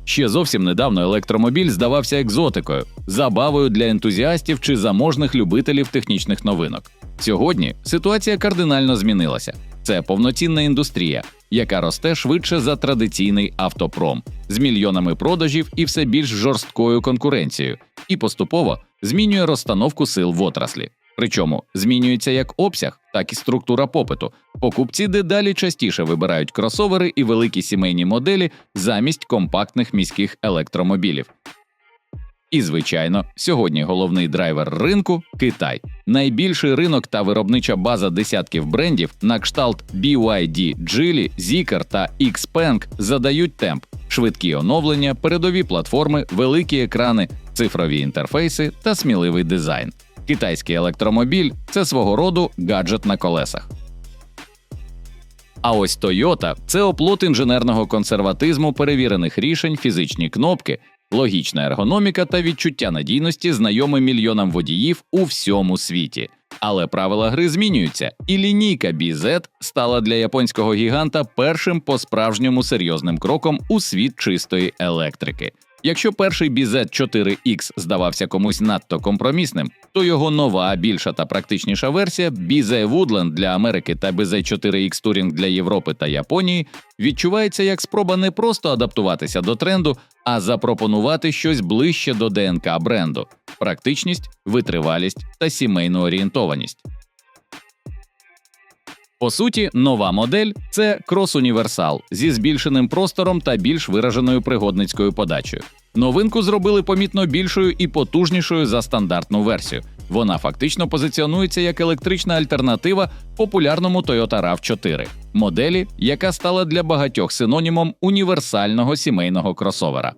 Ще зовсім недавно електромобіль здавався екзотикою, забавою для ентузіастів чи заможних любителів технічних новинок. Сьогодні ситуація кардинально змінилася. Це повноцінна індустрія, яка росте швидше за традиційний автопром, з мільйонами продажів і все більш жорсткою конкуренцією, і поступово змінює розстановку сил в отраслі. Причому змінюється як обсяг, так і структура попиту. Покупці дедалі частіше вибирають кросовери і великі сімейні моделі замість компактних міських електромобілів. І, звичайно, сьогодні головний драйвер ринку – Китай. Найбільший ринок та виробнича база десятків брендів на кшталт BYD, Geely, Zeekr та XPeng задають темп. Швидкі оновлення, передові платформи, великі екрани, цифрові інтерфейси та сміливий дизайн. Китайський електромобіль – це свого роду гаджет на колесах. А ось Toyota – це оплот інженерного консерватизму, перевірених рішень, фізичні кнопки, логічна ергономіка та відчуття надійності, знайоме мільйонам водіїв у всьому світі. Але правила гри змінюються, і лінійка BZ стала для японського гіганта першим по-справжньому серйозним кроком у світ чистої електрики. Якщо перший BZ4X здавався комусь надто компромісним, то його нова, більша та практичніша версія BZ Woodland для Америки та BZ4X Touring для Європи та Японії відчувається як спроба не просто адаптуватися до тренду, а запропонувати щось ближче до ДНК бренду – практичність, витривалість та сімейну орієнтованість. По суті, нова модель – це крос-універсал зі збільшеним простором та більш вираженою пригодницькою подачею. Новинку зробили помітно більшою і потужнішою за стандартну версію. Вона фактично позиціонується як електрична альтернатива популярному Toyota RAV4 – моделі, яка стала для багатьох синонімом універсального сімейного кросовера.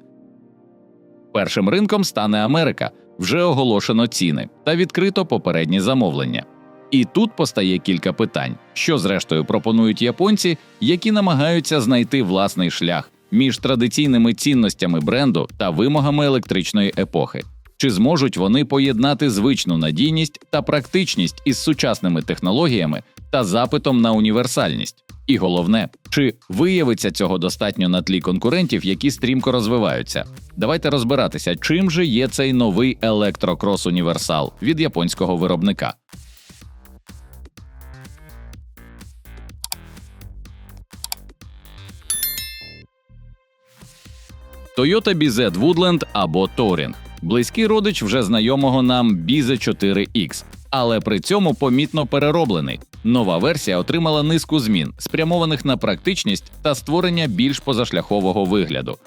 Першим ринком стане Америка, вже оголошено ціни та відкрито попередні замовлення. І тут постає кілька питань, що зрештою пропонують японці, які намагаються знайти власний шлях між традиційними цінностями бренду та вимогами електричної епохи. Чи зможуть вони поєднати звичну надійність та практичність із сучасними технологіями та запитом на універсальність? І головне, чи виявиться цього достатньо на тлі конкурентів, які стрімко розвиваються? Давайте розбиратися, чим же є цей новий електрокрос-універсал від японського виробника. Toyota BZ Woodland або Touring – близький родич вже знайомого нам BZ4X, але при цьому помітно перероблений. Нова версія отримала низку змін, спрямованих на практичність та створення більш позашляхового вигляду.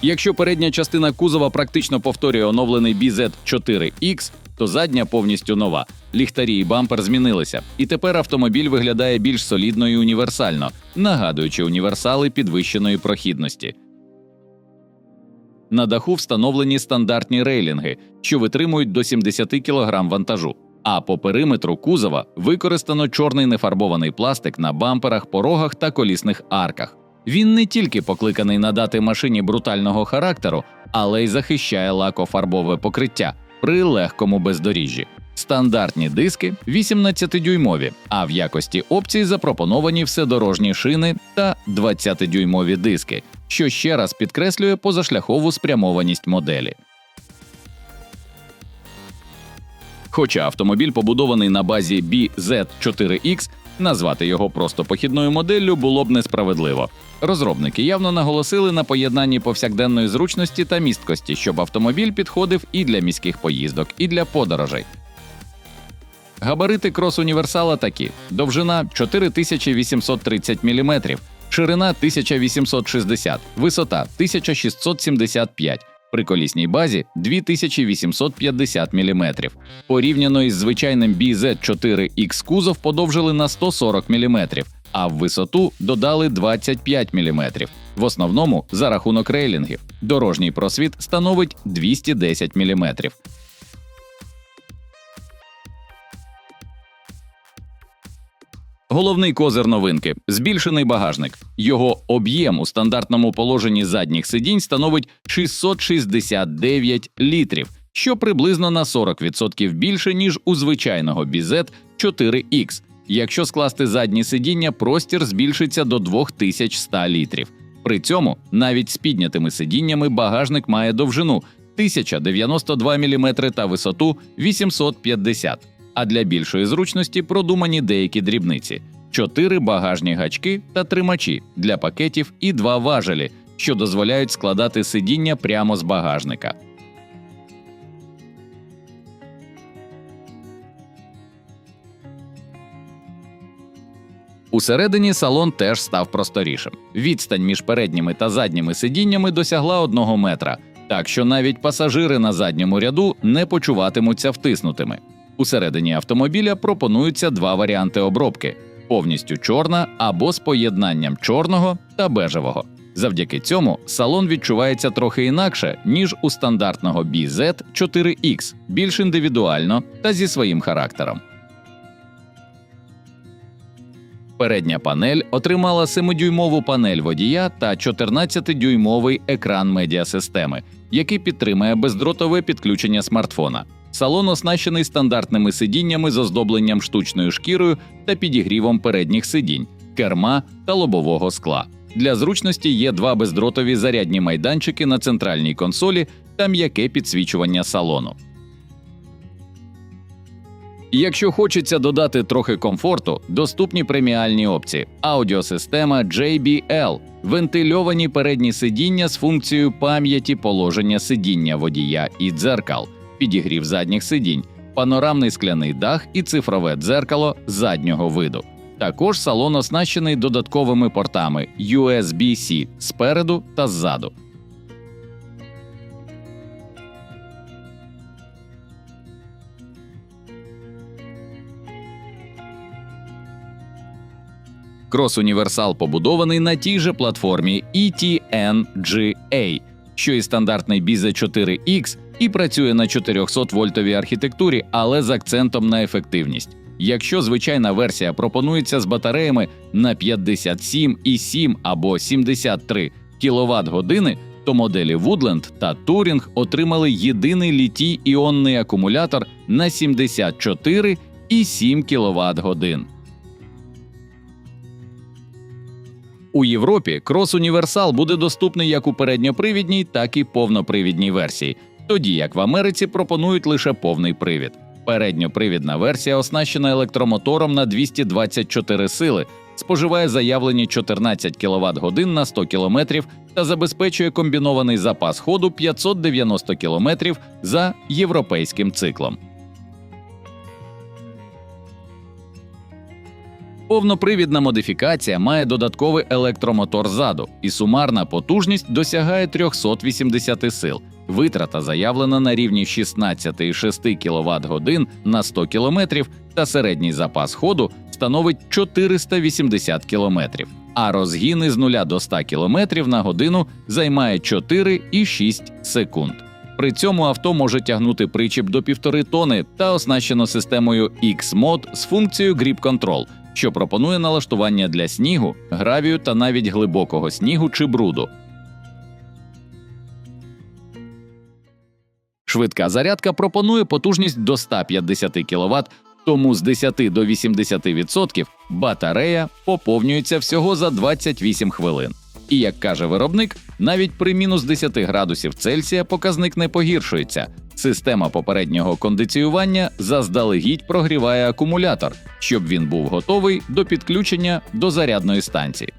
Якщо передня частина кузова практично повторює оновлений BZ4X, то задня повністю нова. Ліхтарі і бампер змінилися, і тепер автомобіль виглядає більш солідно і універсально, нагадуючи універсали підвищеної прохідності. На даху встановлені стандартні рейлінги, що витримують до 70 кг вантажу, а по периметру кузова використано чорний нефарбований пластик на бамперах, порогах та колісних арках. Він не тільки покликаний надати машині брутального характеру, але й захищає лакофарбове покриття при легкому бездоріжжі. Стандартні диски 18-дюймові, а в якості опцій запропоновані вседорожні шини та 20-дюймові диски, що ще раз підкреслює позашляхову спрямованість моделі. Хоча автомобіль побудований на базі BZ4X, назвати його просто похідною моделлю було б несправедливо. Розробники явно наголосили на поєднанні повсякденної зручності та місткості, щоб автомобіль підходив і для міських поїздок, і для подорожей. Габарити крос-універсала такі: довжина 4830 мм, ширина 1860, висота 1675, при колісній базі 2850 мм. Порівняно із звичайним BZ4X кузов подовжили на 140 мм, а в висоту додали 25 мм. В основному за рахунок рейлінгів. Дорожній просвіт становить 210 мм. Головний козир новинки – збільшений багажник. Його об'єм у стандартному положенні задніх сидінь становить 669 літрів, що приблизно на 40% більше, ніж у звичайного BZ4X. Якщо скласти задні сидіння, простір збільшиться до 2100 літрів. При цьому навіть з піднятими сидіннями багажник має довжину 1092 мм та висоту 850 мм. А для більшої зручності продумані деякі дрібниці – 4 багажні гачки та тримачі для пакетів і 2 важелі, що дозволяють складати сидіння прямо з багажника. Усередині салон теж став просторішим. Відстань між передніми та задніми сидіннями досягла 1 метра, так що навіть пасажири на задньому ряду не почуватимуться втиснутими. Усередині автомобіля пропонуються 2 варіанти обробки – повністю чорна або з поєднанням чорного та бежевого. Завдяки цьому салон відчувається трохи інакше, ніж у стандартного BZ4X, більш індивідуально та зі своїм характером. Передня панель отримала 7-дюймову панель водія та 14-дюймовий екран медіасистеми, який підтримує бездротове підключення смартфона. Салон оснащений стандартними сидіннями з оздобленням штучною шкірою та підігрівом передніх сидінь, керма та лобового скла. Для зручності є 2 бездротові зарядні майданчики на центральній консолі та м'яке підсвічування салону. Якщо хочеться додати трохи комфорту, доступні преміальні опції – аудіосистема JBL, вентильовані передні сидіння з функцією пам'яті положення сидіння водія і дзеркал, підігрів задніх сидінь, панорамний скляний дах і цифрове дзеркало заднього виду. Також салон оснащений додатковими портами USB-C спереду та ззаду. Крос-універсал побудований на тій же платформі ETNGA, що і стандартний BZ4X, і працює на 400-вольтовій архітектурі, але з акцентом на ефективність. Якщо звичайна версія пропонується з батареями на 57,7 або 73 кВт-години, то моделі Woodland та Touring отримали єдиний літій-іонний акумулятор на 74,7 кВт-годин. У Європі крос-універсал буде доступний як у передньопривідній, так і повнопривідній версії, тоді як в Америці пропонують лише повний привід. Передньопривідна версія оснащена електромотором на 224 сили, споживає заявлені 14 кВт-годин на 100 км та забезпечує комбінований запас ходу 590 км за європейським циклом. Повнопривідна модифікація має додатковий електромотор ззаду, і сумарна потужність досягає 380 сил. Витрата заявлена на рівні 16,6 кВт-годин на 100 км та середній запас ходу становить 480 км, а розгін з 0 до 100 км на годину займає 4,6 секунд. При цьому авто може тягнути причіп до 1,5 тонни та оснащено системою X-Mode з функцією Grip Control, що пропонує налаштування для снігу, гравію та навіть глибокого снігу чи бруду. Швидка зарядка пропонує потужність до 150 кВт, тому з 10 до 80% батарея поповнюється всього за 28 хвилин. І, як каже виробник, навіть при мінус 10 градусів Цельсія показник не погіршується. Система попереднього кондиціювання заздалегідь прогріває акумулятор, щоб він був готовий до підключення до зарядної станції.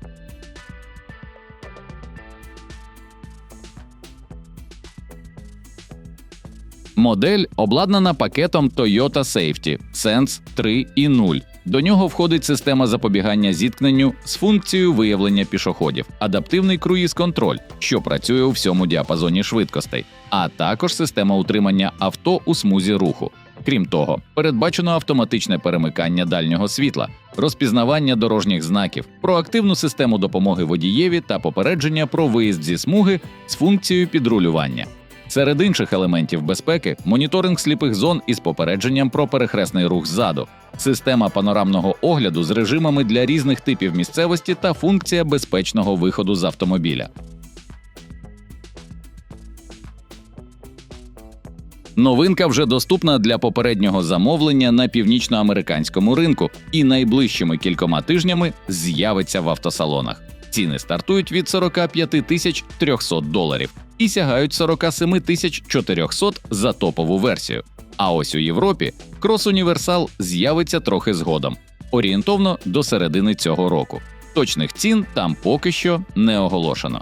Модель обладнана пакетом Toyota Safety Sense 3.0. До нього входить система запобігання зіткненню з функцією виявлення пішоходів, адаптивний круїз-контроль, що працює у всьому діапазоні швидкостей, а також система утримання авто у смузі руху. Крім того, передбачено автоматичне перемикання дальнього світла, розпізнавання дорожніх знаків, проактивну систему допомоги водієві та попередження про виїзд зі смуги з функцією підрулювання. Серед інших елементів безпеки – моніторинг сліпих зон із попередженням про перехресний рух ззаду, система панорамного огляду з режимами для різних типів місцевості та функція безпечного виходу з автомобіля. Новинка вже доступна для попереднього замовлення на північноамериканському ринку і найближчими кількома тижнями з'явиться в автосалонах. Ціни стартують від $45 300 і сягають 47 400 за топову версію. А ось у Європі крос-універсал з'явиться трохи згодом, орієнтовно до середини цього року. Точних цін там поки що не оголошено.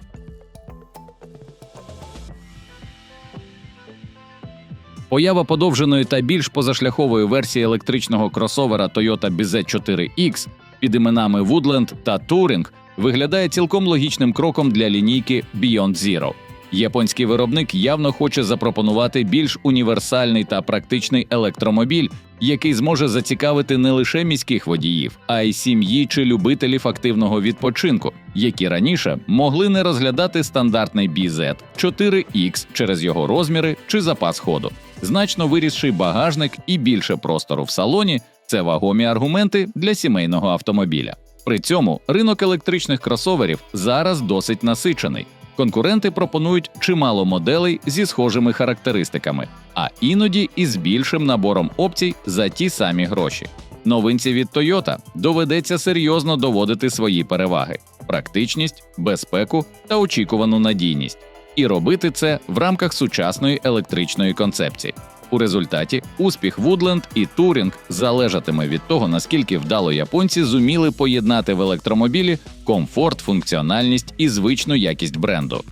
Поява подовженої та більш позашляхової версії електричного кросовера Toyota BZ4X під іменами Woodland та Touring виглядає цілком логічним кроком для лінійки Beyond Zero. Японський виробник явно хоче запропонувати більш універсальний та практичний електромобіль, який зможе зацікавити не лише міських водіїв, а й сім'ї чи любителів активного відпочинку, які раніше могли не розглядати стандартний BZ4X через його розміри чи запас ходу. Значно вирісший багажник і більше простору в салоні – це вагомі аргументи для сімейного автомобіля. При цьому ринок електричних кросоверів зараз досить насичений. Конкуренти пропонують чимало моделей зі схожими характеристиками, а іноді із більшим набором опцій за ті самі гроші. Новинці від Toyota доведеться серйозно доводити свої переваги – практичність, безпеку та очікувану надійність. І робити це в рамках сучасної електричної концепції. У результаті успіх Woodland і Touring залежатиме від того, наскільки вдало японці зуміли поєднати в електромобілі комфорт, функціональність і звичну якість бренду.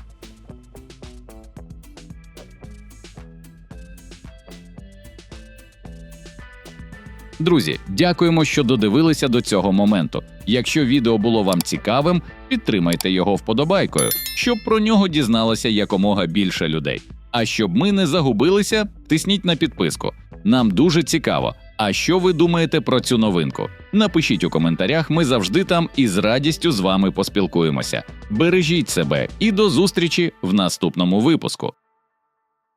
Друзі, дякуємо, що додивилися до цього моменту. Якщо відео було вам цікавим, підтримайте його вподобайкою, щоб про нього дізналося якомога більше людей. А щоб ми не загубилися, тисніть на підписку. Нам дуже цікаво. А що ви думаєте про цю новинку? Напишіть у коментарях, ми завжди там і з радістю з вами поспілкуємося. Бережіть себе і до зустрічі в наступному випуску.